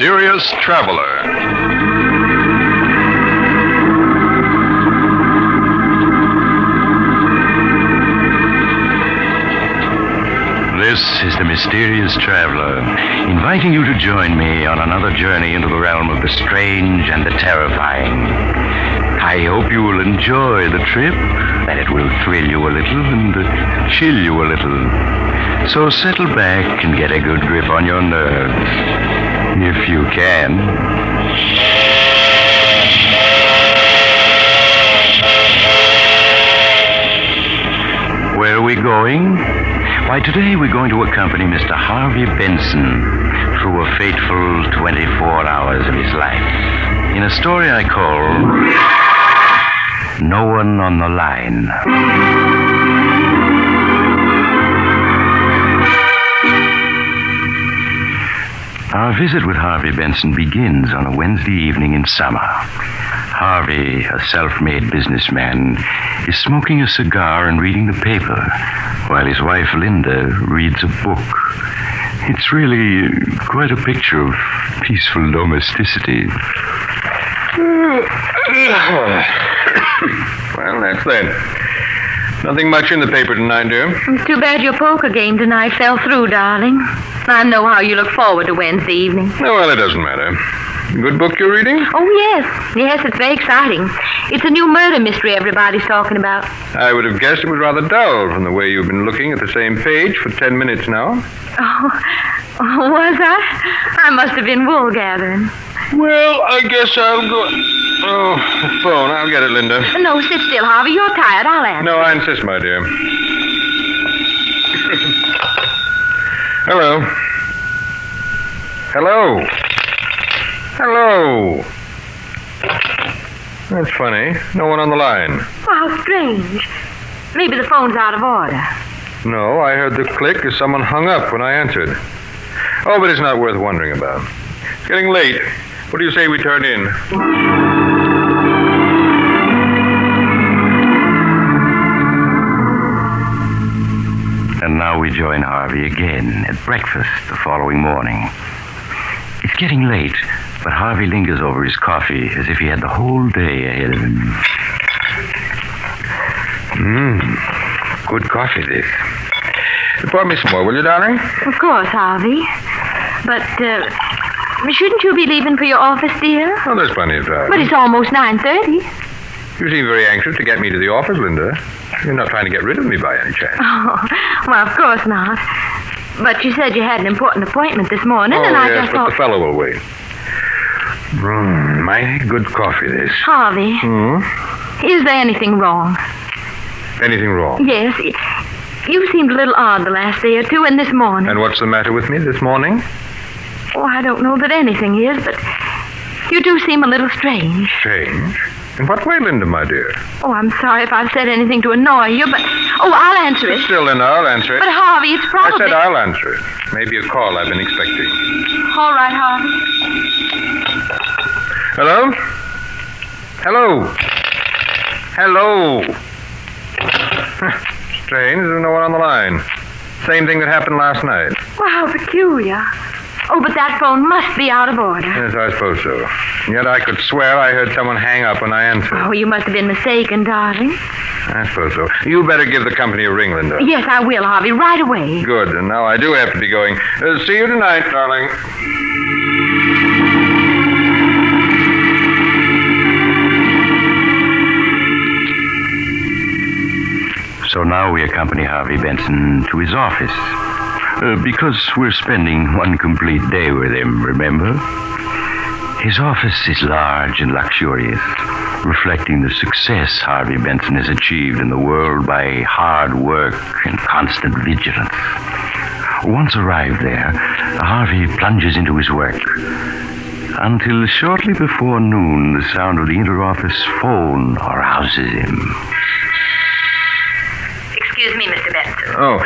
mysterious traveler. This is the Mysterious Traveler, inviting you to join me on another journey into the realm of the strange and the terrifying. I hope you will enjoy the trip, that it will thrill you a little and chill you a little. So settle back and get a good grip on your nerves, if you can. Where are we going? Why, today we're going to accompany Mr. Harvey Benson through a fateful 24 hours of his life in a story I call No One on the Line. Our visit with Harvey Benson begins on a Wednesday evening in summer. Harvey, a self-made businessman, is smoking a cigar and reading the paper, while his wife, Linda, reads a book. It's really quite a picture of peaceful domesticity. Well, that's that. Nothing much in the paper tonight, dear. It's too bad your poker game tonight fell through, darling. I know how you look forward to Wednesday evening. Oh, well, it doesn't matter. Good book you're reading? Oh, yes. Yes, it's very exciting. It's a new murder mystery everybody's talking about. I would have guessed it was rather dull from the way you've been looking at the same page for 10 minutes now. Oh, was I? I must have been wool gathering. Well, I guess I'll go... Oh, the phone. I'll get it, Linda. No, sit still, Harvey. You're tired. I'll answer. No, I insist, my dear. Hello. Hello. Hello. That's funny. No one on the line. Well, how strange. Maybe the phone's out of order. No, I heard the click as someone hung up when I answered. Oh, but it's not worth wondering about. It's getting late. What do you say we turn in? And now we join Harvey again at breakfast the following morning. It's getting late, but Harvey lingers over his coffee as if he had the whole day ahead of him. Good coffee, this. Pour me some more, will you, darling? Of course, Harvey. But, shouldn't you be leaving for your office, dear? Oh, there's plenty of time. But it's almost 9:30. You seem very anxious to get me to the office, Linda. You're not trying to get rid of me by any chance. Oh, well, of course not. But you said you had an important appointment this morning, and I just but thought... the fellow will wait. Mighty good coffee, this. Harvey, is there anything wrong? Anything wrong? Yes. You seemed a little odd the last day or two, and this morning. And what's the matter with me this morning? Oh, I don't know that anything is, but you do seem a little strange. Strange? In what way, Linda, my dear? Oh, I'm sorry if I've said anything to annoy you, but... Oh, I'll answer it. Still, Linda, I'll answer it. But, Harvey, it's probably... I said I'll answer it. Maybe a call I've been expecting. All right, Harvey. Hello? Hello? Hello? Strange, there's no one on the line. Same thing that happened last night. Well, how peculiar. Oh, but that phone must be out of order. Yes, I suppose so. And yet I could swear I heard someone hang up when I answered. Oh, you must have been mistaken, darling. I suppose so. You better give the company a ring, Linda. Yes, I will, Harvey, right away. Good, and now I do have to be going. See you tonight, darling. So now we accompany Harvey Benson to his office. Because we're spending one complete day with him, remember? His office is large and luxurious, reflecting the success Harvey Benson has achieved in the world by hard work and constant vigilance. Once arrived there, Harvey plunges into his work, until shortly before noon, the sound of the inter-office phone arouses him. Excuse me, Mr. Benson. Oh,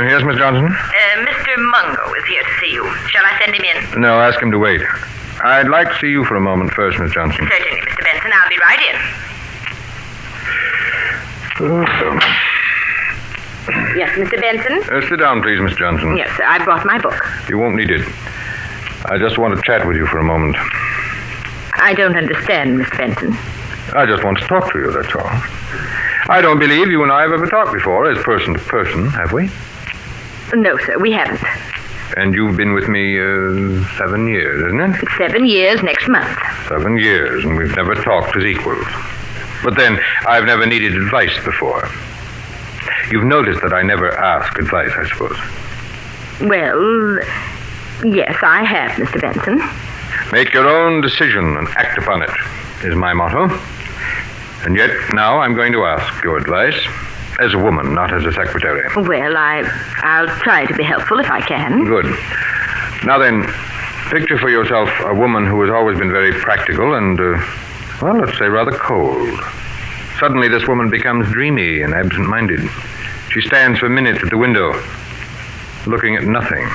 yes, Miss Johnson? Mr. Mungo is here to see you. Shall I send him in? No, ask him to wait. I'd like to see you for a moment first, Miss Johnson. Certainly, Mr. Benson. I'll be right in. Yes, Mr. Benson? Sit down, please, Miss Johnson. Yes, sir. I brought my book. You won't need it. I just want to chat with you for a moment. I don't understand, Mr. Benson. I just want to talk to you, that's all. I don't believe you and I have ever talked before as person to person, have we? No, sir, we haven't. And you've been with me 7 years, isn't it? It's 7 years next month. 7 years, and we've never talked as equals. But then, I've never needed advice before. You've noticed that I never ask advice, I suppose. Well, yes, I have, Mr. Benson. Make your own decision and act upon it, is my motto. And yet, now I'm going to ask your advice as a woman, not as a secretary. Well, I'll try to be helpful if I can. Good. Now then, picture for yourself a woman who has always been very practical and, well, let's say rather cold. Suddenly this woman becomes dreamy and absent-minded. She stands for minutes at the window, looking at nothing.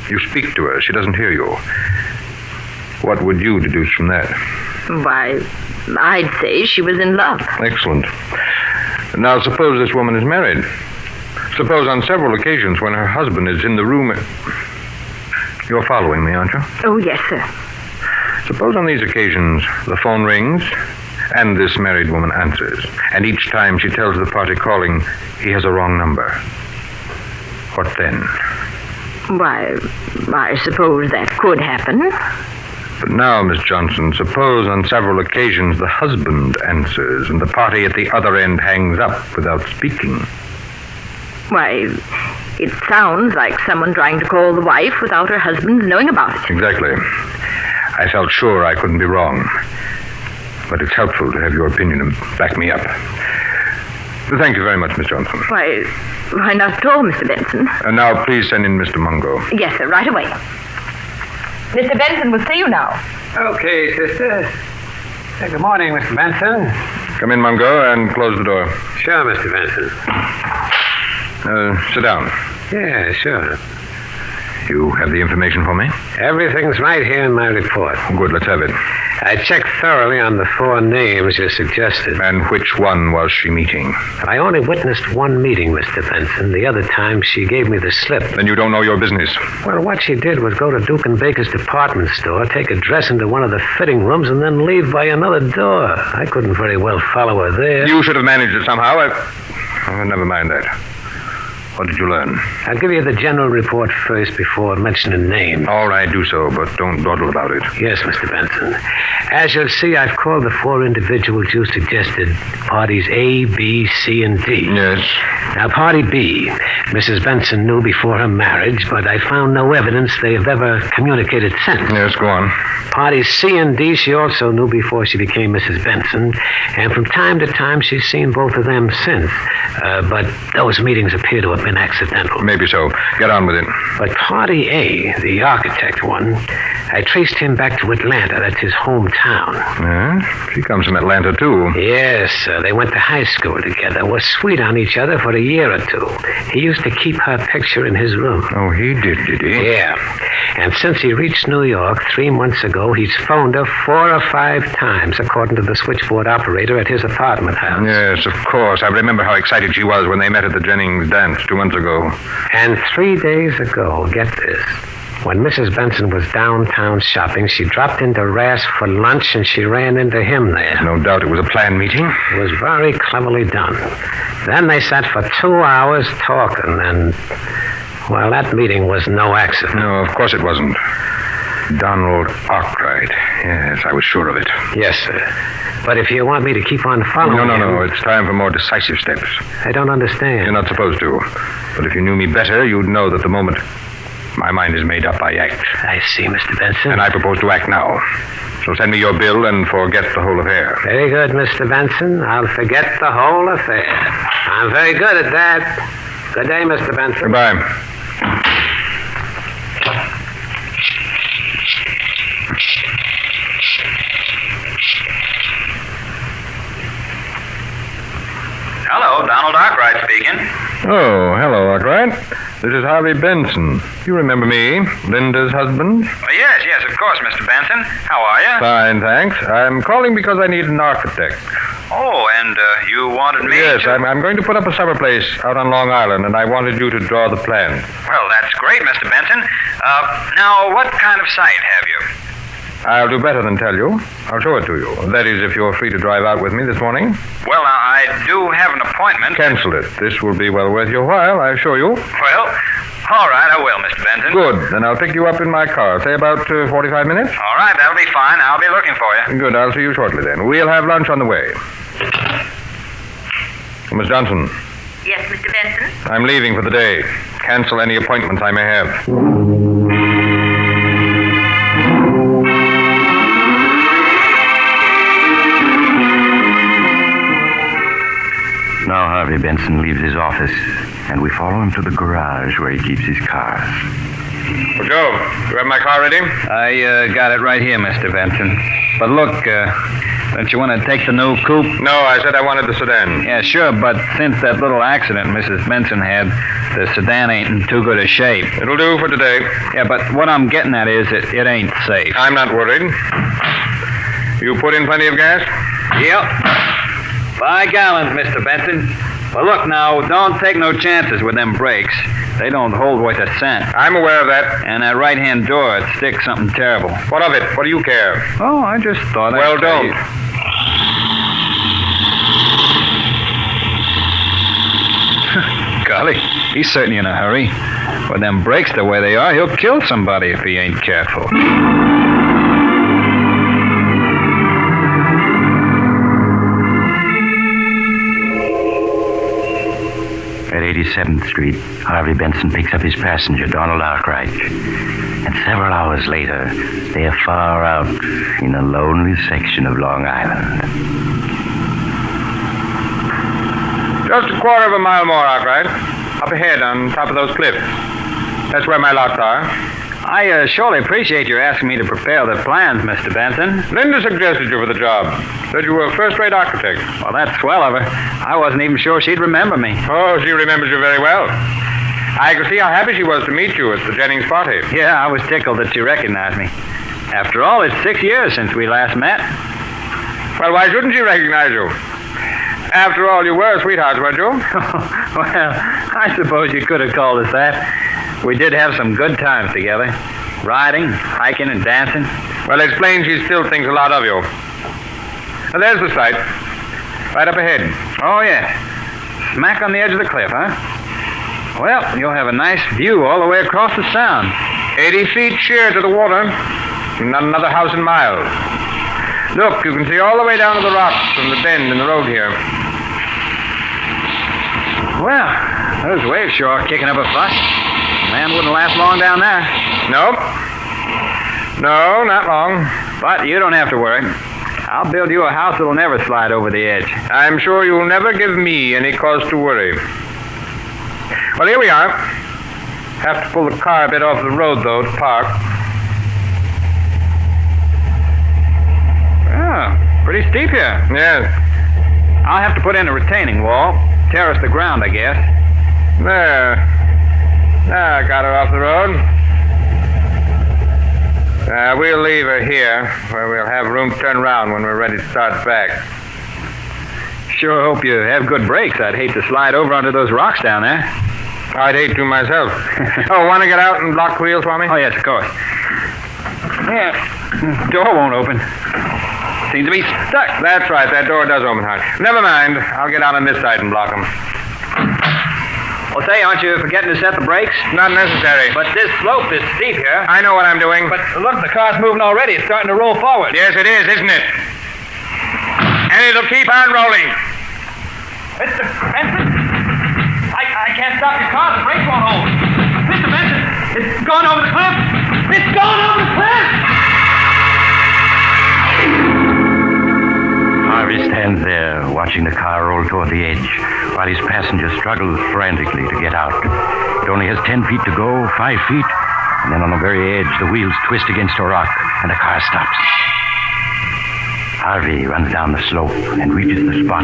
You speak to her. She doesn't hear you. What would you deduce from that? Why, I'd say she was in love. Excellent. Now, suppose this woman is married. Suppose on several occasions when her husband is in the room... You're following me, aren't you? Oh, yes, sir. Suppose on these occasions the phone rings and this married woman answers. And each time she tells the party calling he has a wrong number. What then? Why, I suppose that could happen. But now, Miss Johnson, suppose on several occasions the husband answers and the party at the other end hangs up without speaking. Why, it sounds like someone trying to call the wife without her husband knowing about it. Exactly. I felt sure I couldn't be wrong. But it's helpful to have your opinion and back me up. Thank you very much, Miss Johnson. Why not at all, Mr. Benson? And now please send in Mr. Mungo. Yes, sir, right away. Mr. Benson will see you now. Okay, sister. Good morning, Mr. Benson. Come in, Mungo, and close the door. Sure, Mr. Benson. Sit down. Yeah, sure. You have the information for me? Everything's right here in my report. Good, let's have it. I checked thoroughly on the 4 names you suggested. And which one was she meeting? I only witnessed one meeting, Mr. Benson. The other time, she gave me the slip. Then you don't know your business. Well, what she did was go to Duke and Baker's department store, take a dress into one of the fitting rooms, and then leave by another door. I couldn't very well follow her there. You should have managed it somehow. Never mind that. What did you learn? I'll give you the general report first before mentioning names. All right, do so, but don't dawdle about it. Yes, Mr. Benson. As you'll see, I've called the 4 individuals you suggested parties A, B, C, and D. Yes. Now, party B, Mrs. Benson knew before her marriage, but I found no evidence they have ever communicated since. Yes, go on. Parties C and D she also knew before she became Mrs. Benson, and from time to time she's seen both of them since. But those meetings appear to have been accidental. Maybe so. Get on with it. But party A, the architect one, I traced him back to Atlanta. That's his hometown. Yeah? She comes from Atlanta, too. Yes, they went to high school together, were sweet on each other for a year or 2. He used to keep her picture in his room. Oh, he did he? Yeah. And since he reached New York 3 months ago, he's phoned her 4 or 5 times, according to the switchboard operator at his apartment house. Yes, of course. I remember how excited she was when they met at the Jennings dance 2 months ago. And 3 days ago, get this, when Mrs. Benson was downtown shopping, she dropped into Rass for lunch and she ran into him there. No doubt it was a planned meeting. It was very cleverly done. Then they sat for 2 hours talking, and, well, that meeting was no accident. No, of course it wasn't. Donald Arkwright. Yes, I was sure of it. Yes, sir. But if you want me to keep on following No. It's time for more decisive steps. I don't understand. You're not supposed to. But if you knew me better, you'd know that the moment my mind is made up, I act. I see, Mr. Benson. And I propose to act now. So send me your bill and forget the whole affair. Very good, Mr. Benson. I'll forget the whole affair. I'm very good at that. Good day, Mr. Benson. Goodbye. Hello, Donald Arkwright speaking. Oh, hello, Arkwright. This is Harvey Benson. You remember me, Linda's husband? Yes, of course, Mr. Benson. How are you? Fine, thanks. I'm calling because I need an architect. Oh, and you wanted me Yes, to... I'm going to put up a summer place out on Long Island, and I wanted you to draw the plans. Well, that's great, Mr. Benson. Now, what kind of sight have you? I'll do better than tell you. I'll show it to you. That is, if you're free to drive out with me this morning. Well, I do have an appointment. Cancel it. This will be well worth your while, I assure you. Well, all right, I will, Mr. Benson. Good. Then I'll pick you up in my car. Say about 45 minutes. All right, that'll be fine. I'll be looking for you. Good. I'll see you shortly then. We'll have lunch on the way. Miss Johnson, Yes, Mr. Benson? I'm leaving for the day. Cancel any appointments I may have. Now Harvey Benson leaves his office, and we follow him to the garage where he keeps his cars. Well, Joe, you have my car ready? I got it right here, Mr. Benson. But look, don't you want to take the new coupe? No, I said I wanted the sedan. Yeah, sure, but since that little accident Mrs. Benson had, the sedan ain't in too good a shape. It'll do for today. Yeah, but what I'm getting at is it ain't safe. I'm not worried. You put in plenty of gas? Yep. 5 gallons, Mr. Benson. Well, look now, don't take no chances with them brakes. They don't hold worth a cent. I'm aware of that. And that right-hand door, it sticks something terrible. What of it? What do you care? Oh, I just thought I'd Well, tell don't. you. Golly, he's certainly in a hurry. With them brakes the way they are, he'll kill somebody if he ain't careful. At 87th Street, Harvey Benson picks up his passenger, Donald Arkwright. And several hours later, they are far out in a lonely section of Long Island. Just a quarter of a mile more, Arkwright. Up ahead on top of those cliffs. That's where my lots are. I surely appreciate your asking me to prepare the plans, Mr. Benson. Linda suggested you for the job. Said you were a first-rate architect. Well, that's swell of her. I wasn't even sure she'd remember me. Oh, she remembers you very well. I could see how happy she was to meet you at the Jennings party. Yeah, I was tickled that she recognized me. After all, it's 6 years since we last met. Well, why shouldn't she recognize you? After all, you were sweethearts, weren't you? Well, I suppose you could have called us that. We did have some good times together. Riding, hiking, and dancing. Well, it's plain she still thinks a lot of you. Now, there's the site. Right up ahead. Oh, yeah. Smack on the edge of the cliff, huh? Well, you'll have a nice view all the way across the sound. 80 feet sheer to the water. Not another house in miles. Look, you can see all the way down to the rocks from the bend in the road here. Well, those waves sure are kicking up a fuss. Man wouldn't last long down there. Nope. No, not long. But you don't have to worry. I'll build you a house that'll never slide over the edge. I'm sure you'll never give me any cause to worry. Well, here we are. Have to pull the car a bit off the road, though, to park. Oh, pretty steep here. Yes. I'll have to put in a retaining wall. Terrace the ground, I guess. There. I got her off the road. We'll leave her here, where we'll have room to turn around when we're ready to start back. Sure hope you have good brakes. I'd hate to slide over onto those rocks down there. I'd hate to myself. Oh, want to get out and block the wheels for me? Oh, yes, of course. Yeah, door won't open. Seems to be stuck. That's right, that door does open hard. Never mind, I'll get out on this side and block them. Well, say, aren't you forgetting to set the brakes? Not necessary. But this slope is steep here. I know what I'm doing. But look, the car's moving already. It's starting to roll forward. Yes, it is, isn't it? And it'll keep on rolling. Mr. Benson? I can't stop your car. The brakes won't hold. Mr. Benson, it's gone over the cliff. It's gone over the cliff! Harvey stands there, watching the car roll toward the edge, while his passenger struggles frantically to get out. It only has 10 feet to go, 5 feet, and then on the very edge, the wheels twist against a rock, and the car stops. Harvey runs down the slope and reaches the spot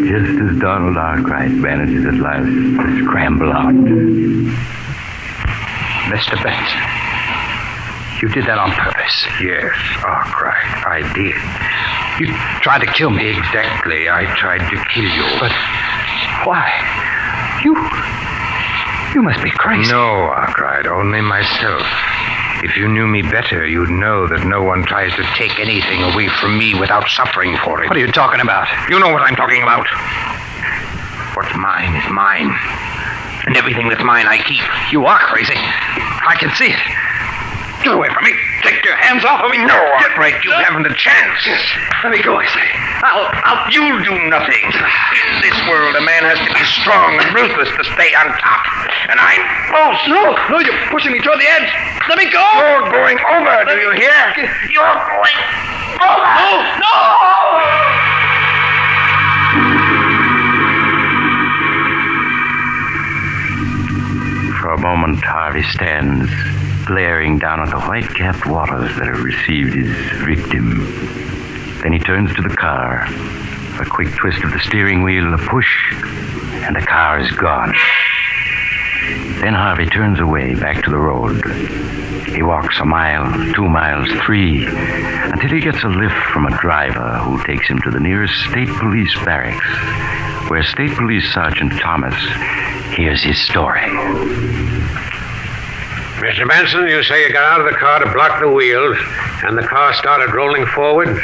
just as Donald Arkwright manages at last to scramble out. Mr. Benson, you did that on purpose. Yes, Arkwright, I did. You tried to kill me. Exactly, I tried to kill you. But why? You must be crazy. No, Arkwright. terrified, only myself. If you knew me better, you'd know that no one tries to take anything away from me without suffering for it. What are you talking about? You know what I'm talking about. What's mine is mine. And everything that's mine, I keep. You are crazy. I can see it. Get away from me. Take your hands off of me. No, get right. You haven't a chance. Let me go, I say. You'll do nothing. In this world, a man has to be strong and ruthless to stay on top. And I'm close. No, you're pushing me toward the edge. Let me go. You're going over, do you hear? You're going over. No! For a moment, Harvey stands, glaring down at the white-capped waters that have received his victim. Then he turns to the car. A quick twist of the steering wheel, a push, and the car is gone. Then Harvey turns away, back to the road. He walks a mile, 2 miles, 3, until he gets a lift from a driver who takes him to the nearest state police barracks, where State Police Sergeant Thomas hears his story. Mr. Benson, you say you got out of the car to block the wheels, and the car started rolling forward?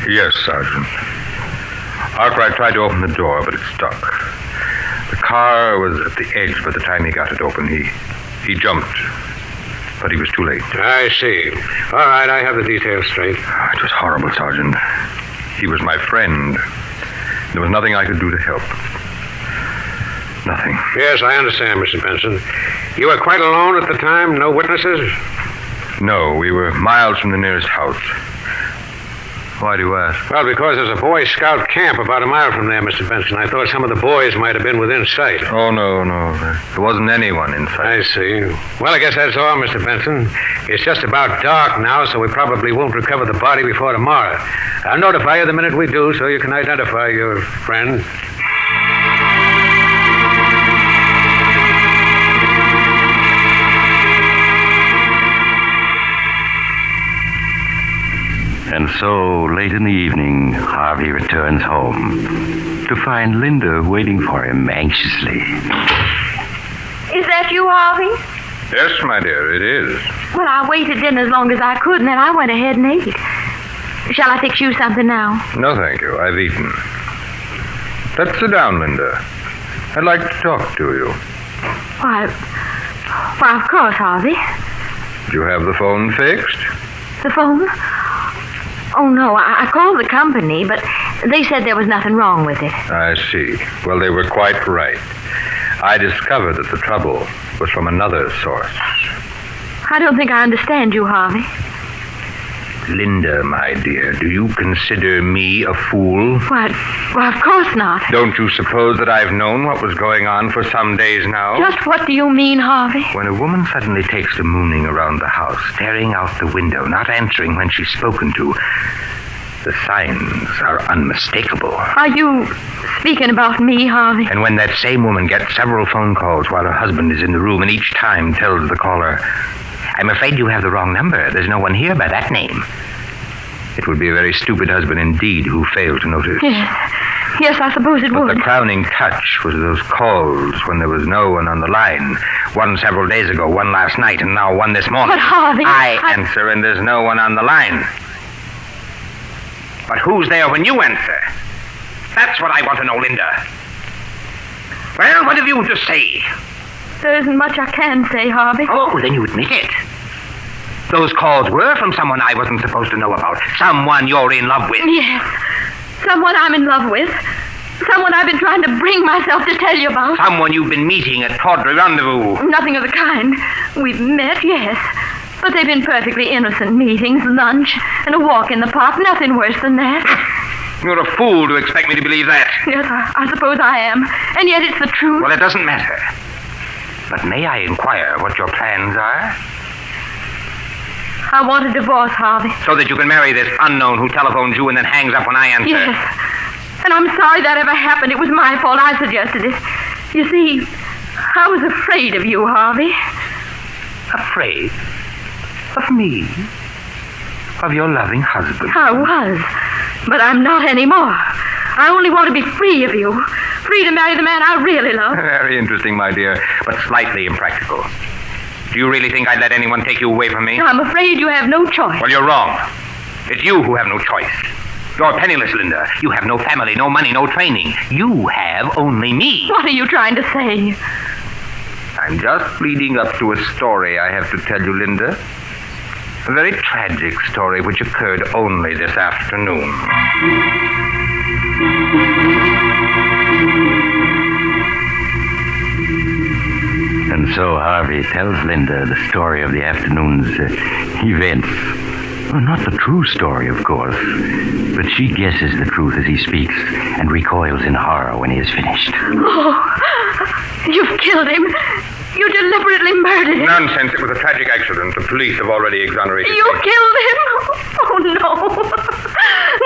Yes, Sergeant. Arkwright tried to open the door, but it stuck. The car was at the edge by the time he got it open. He jumped, but he was too late. I see. All right, I have the details straight. It was horrible, Sergeant. He was my friend. There was nothing I could do to help. Nothing. Yes, I understand, Mr. Benson. You were quite alone at the time? No witnesses? No, we were miles from the nearest house. Why do you ask? Well, because there's a Boy Scout camp about a mile from there, Mr. Benson. I thought some of the boys might have been within sight. Oh, no. There wasn't anyone in sight. I see. Well, I guess that's all, Mr. Benson. It's just about dark now, so we probably won't recover the body before tomorrow. I'll notify you the minute we do, so you can identify your friend. And so, late in the evening, Harvey returns home to find Linda waiting for him anxiously. Is that you, Harvey? Yes, my dear, it is. Well, I waited in as long as I could, and then I went ahead and ate. Shall I fix you something now? No, thank you. I've eaten. Let's sit down, Linda. I'd like to talk to you. Why, of course, Harvey. Do you have the phone fixed? The phone? Oh, no, I called the company, but they said there was nothing wrong with it. I see. Well, they were quite right. I discovered that the trouble was from another source. I don't think I understand you, Harvey. Linda, my dear, do you consider me a fool? Well, of course not. Don't you suppose that I've known what was going on for some days now? Just what do you mean, Harvey? When a woman suddenly takes to mooning around the house, staring out the window, not answering when she's spoken to, the signs are unmistakable. Are you speaking about me, Harvey? And when that same woman gets several phone calls while her husband is in the room and each time tells the caller, "I'm afraid you have the wrong number. There's no one here by that name," it would be a very stupid husband indeed who failed to notice. Yes, I suppose it But would. the crowning touch was those calls when there was no one on the line. One several days ago, one last night, and now one this morning. But, Harvey, I answer and there's no one on the line. But who's there when you answer? That's what I want to know, Linda. Well, what have you to say? There isn't much I can say, Harvey. Oh, then you admit it. Those calls were from someone I wasn't supposed to know about. Someone you're in love with. Yes. Someone I'm in love with. Someone I've been trying to bring myself to tell you about. Someone you've been meeting at Tawdry Rendezvous. Nothing of the kind. We've met, yes. But they've been perfectly innocent meetings, lunch, and a walk in the park. Nothing worse than that. You're a fool to expect me to believe that. Yes, I suppose I am. And yet it's the truth. Well, it doesn't matter. But may I inquire what your plans are? I want a divorce, Harvey. So that you can marry this unknown who telephones you and then hangs up when I answer. Yes. And I'm sorry that ever happened. It was my fault. I suggested it. You see, I was afraid of you, Harvey. Afraid? Of me? Of your loving husband? I was. But I'm not anymore. I only want to be free of you. Free to marry the man I really love. Very interesting, my dear, but slightly impractical. Do you really think I'd let anyone take you away from me? I'm afraid you have no choice. Well, you're wrong. It's you who have no choice. You're penniless, Linda. You have no family, no money, no training. You have only me. What are you trying to say? I'm just leading up to a story I have to tell you, Linda. A very tragic story which occurred only this afternoon. And so Harvey tells Linda the story of the afternoon's events. Well, not the true story, of course, but she guesses the truth as he speaks and recoils in horror when he is finished. Oh, you've killed him. You deliberately murdered him. Nonsense. It was a tragic accident. The police have already exonerated You me. killed him? Oh, no.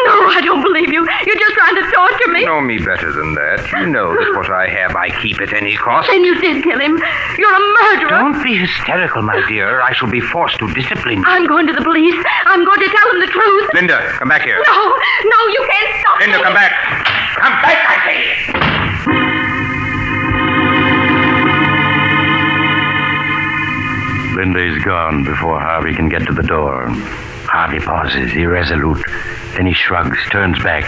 No, I don't believe you. You're just trying to torture me. You know me better than that. You know that what I have I keep at any cost. Then you did kill him. You're a murderer. Don't be hysterical, my dear. I shall be forced to discipline you. I'm going to the police. I'm going to tell them the truth. Linda, come back here. No, you can't stop Linda, me. come back. Come back, I say. Linda is gone before Harvey can get to the door. Harvey pauses, irresolute. Then he shrugs, turns back,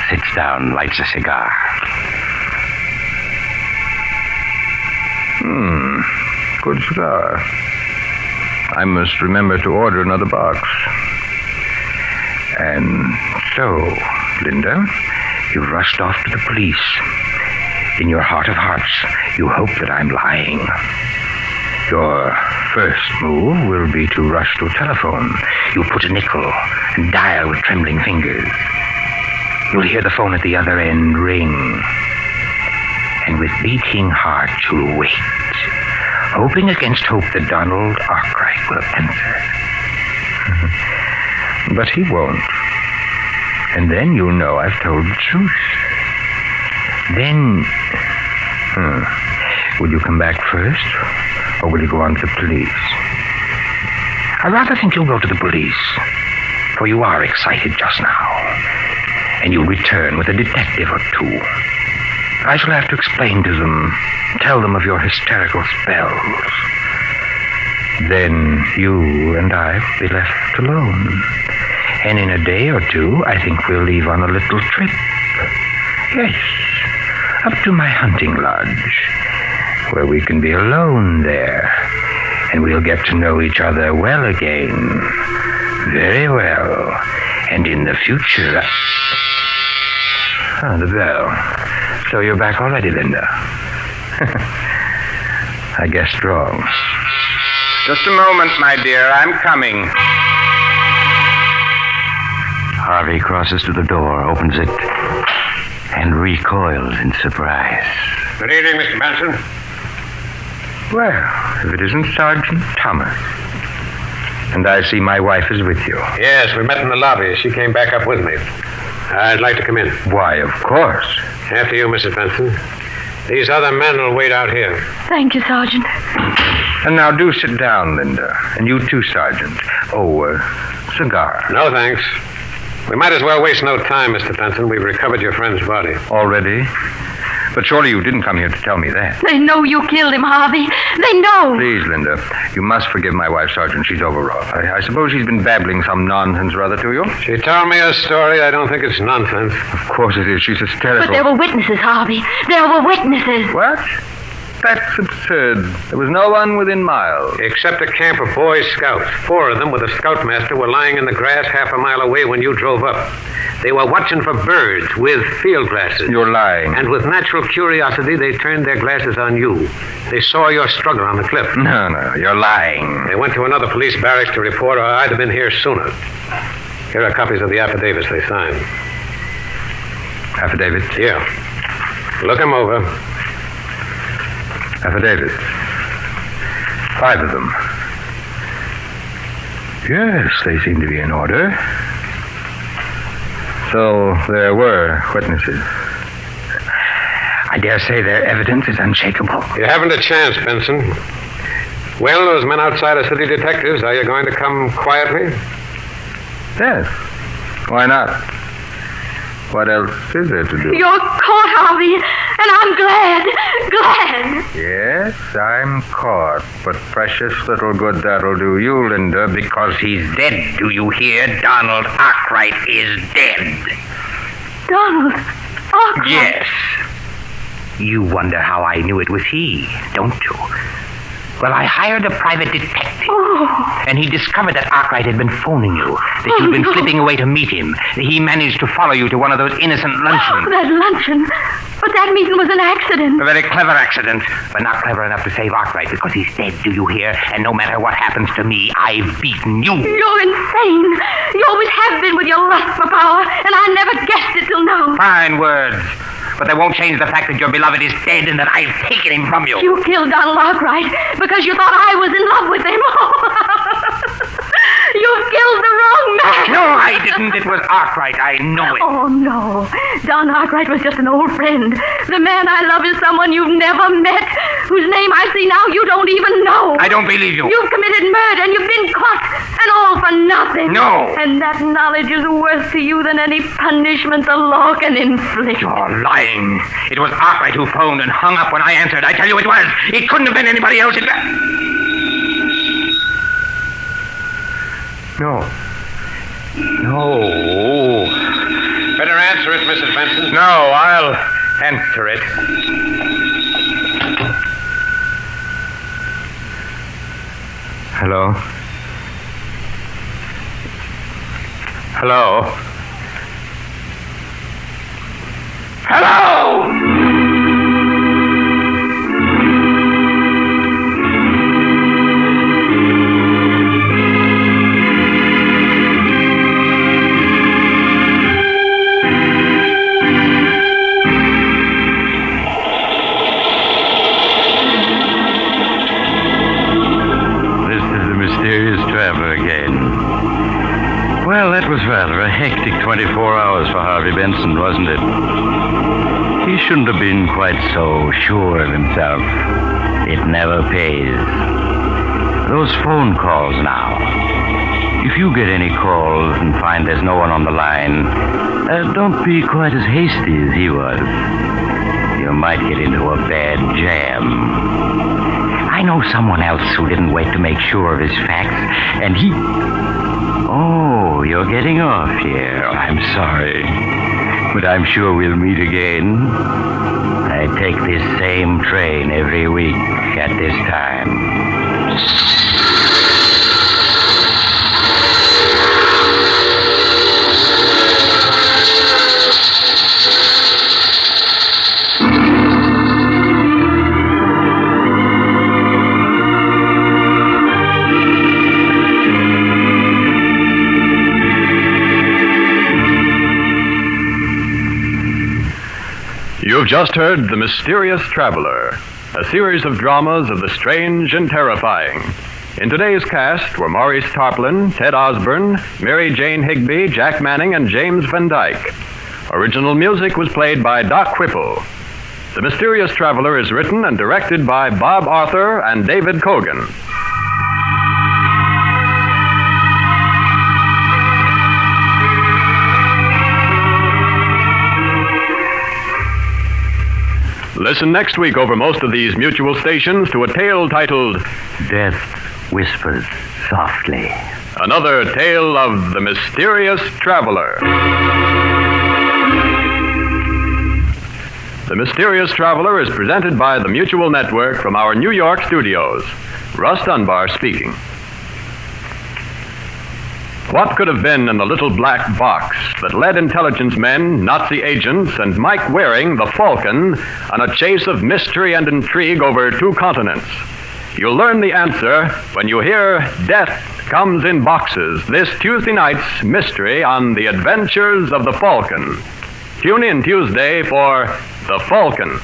sits down, lights a cigar. Good cigar. I must remember to order another box. And so, Linda, you've rushed off to the police. In your heart of hearts, you hope that I'm lying. Your first move will be to rush to a telephone. You put a nickel and dial with trembling fingers. You'll hear the phone at the other end ring. And with beating heart, you'll wait, hoping against hope that Donald Arkwright will answer. But he won't. And then you'll know I've told the truth. Then, will you come back first? Or will you go on to the police? I rather think you'll go to the police, for you are excited just now. And you'll return with a detective or two. I shall have to explain to them, tell them of your hysterical spells. Then you and I will be left alone. And in a day or two, I think we'll leave on a little trip. Yes, up to my hunting lodge, where we can be alone there, and we'll get to know each other well again. Very well. And in the future... the bell. So you're back already, Linda. I guessed wrong. Just a moment, my dear. I'm coming. Harvey crosses to the door, opens it, and recoils in surprise. Good evening, Mr. Benson. Well, if it isn't Sergeant Thomas. And I see my wife is with you. Yes, we met in the lobby. She came back up with me. I'd like to come in. Why, of course. After you, Mrs. Benson. These other men will wait out here. Thank you, Sergeant. And now do sit down, Linda. And you too, Sergeant. Oh, cigar. No, thanks. We might as well waste no time, Mr. Benson. We've recovered your friend's body. Already? But surely you didn't come here to tell me that. They know you killed him, Harvey. They know. Please, Linda, you must forgive my wife, Sergeant. She's overwrought. I suppose she's been babbling some nonsense or other to you? She told me a story. I don't think it's nonsense. Of course it is. She's hysterical. But there were witnesses, Harvey. There were witnesses. What? That's absurd. There was no one within miles. Except a camp of Boy Scouts. 4 of them with a scoutmaster were lying in the grass half a mile away when you drove up. They were watching for birds with field glasses. You're lying. And with natural curiosity, they turned their glasses on you. They saw your struggle on the cliff. No, you're lying. They went to another police barracks to report, or I'd have been here sooner. Here are copies of the affidavits they signed. Affidavits? Here. Look them over. Affidavits. 5 of them. Yes, they seem to be in order. So there were witnesses. I dare say their evidence is unshakable. You haven't a chance, Benson. Well, those men outside are city detectives. Are you going to come quietly? Yes. Why not? What else is there to do? You're caught, Harvey, And I'm glad. Yes, I'm caught. But precious little good that'll do you, Linda, because he's dead. Do you hear? Donald Arkwright is dead. Donald Arkwright? Yes. You wonder how I knew it was he, don't you? Well, I hired a private detective. Oh. And he discovered that Arkwright had been phoning you, that you'd been slipping away to meet him. He managed to follow you to one of those innocent luncheons. That luncheon? But that meeting was an accident. A very clever accident, but not clever enough to save Arkwright, because he's dead, do you hear? And no matter what happens to me, I've beaten you. You're insane. You always have been with your lust for power, and I never guessed it till now. Fine words. But they won't change the fact that your beloved is dead and that I've taken him from you. You killed Donald Arkwright because you thought I was in love with him. You've killed the wrong man. No, I didn't. It was Arkwright. I know it. Oh, no. Don Arkwright was just an old friend. The man I love is someone you've never met, whose name I see now you don't even know. I don't believe you. You've committed murder and you've been caught, and all for nothing. No. And that knowledge is worse to you than any punishment the law can inflict. You're lying. It was Arkwright who phoned and hung up when I answered. I tell you it was. It couldn't have been anybody else. No. Better answer it, Mrs. Benson. No, I'll answer it. Hello? Hello? Hello! Well, that was rather a hectic 24 hours for Harvey Benson, wasn't it? He shouldn't have been quite so sure of himself. It never pays. Those phone calls now. If you get any calls and find there's no one on the line, don't be quite as hasty as he was. You might get into a bad jam. I know someone else who didn't wait to make sure of his facts, and he... Oh, you're getting off here. I'm sorry. But I'm sure we'll meet again. I take this same train every week at this time. You've just heard The Mysterious Traveler, a series of dramas of the strange and terrifying. In today's cast were Maurice Tarplin, Ted Osborne, Mary Jane Higby, Jack Manning, and James Van Dyke. Original music was played by Doc Whipple. The Mysterious Traveler is written and directed by Bob Arthur and David Cogan. Listen next week over most of these mutual stations to a tale titled Death Whispers Softly. Another Tale of the Mysterious Traveler. The Mysterious Traveler is presented by the Mutual Network from our New York studios. Russ Dunbar speaking. What could have been in the little black box that led intelligence men, Nazi agents, and Mike Waring, the Falcon, on a chase of mystery and intrigue over 2 continents? You'll learn the answer when you hear Death Comes in Boxes this Tuesday night's mystery on The Adventures of the Falcon. Tune in Tuesday for The Falcon.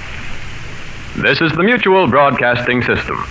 This is the Mutual Broadcasting System.